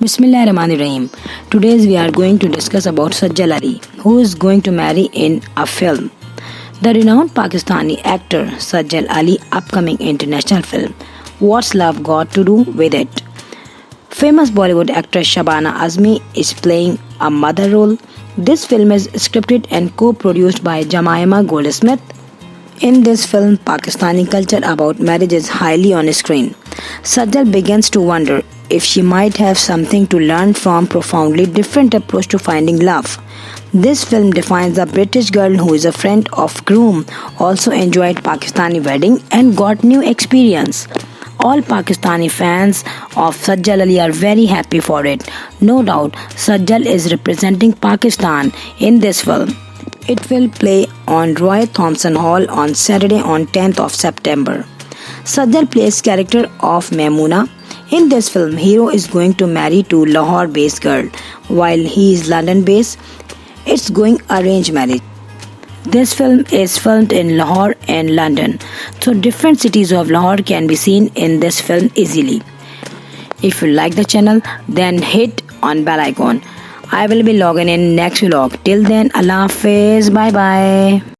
Bismillahirrahmanirrahim. Today we are going to discuss about Sajjal Ali, who is going to marry in a film. The renowned Pakistani actor Sajjal Ali upcoming international film. What's love got to do with it? Famous Bollywood actress Shabana Azmi is playing a mother role. This film is scripted and co-produced by Jemima Goldsmith. In this film, Pakistani culture about marriage is highly on screen. Sajjal begins to wonder if she might have something to learn from profoundly different approach to finding love. This film defines a British girl who is a friend of groom, also enjoyed Pakistani wedding and got new experience. All Pakistani fans of Sajjal Ali are very happy for it. No doubt, Sajjal is representing Pakistan in this film. It will play on Roy Thompson Hall on Saturday on 10th of September. Sajjal plays character of Maimuna. In this film, hero is going to marry to Lahore-based girl, while he is London-based. It's going arranged marriage. This film is filmed in Lahore and London, so different cities of Lahore can be seen in this film easily. If you like the channel, then hit on bell icon. I will be logging in next vlog. Till then, Allah Hafiz. Bye bye.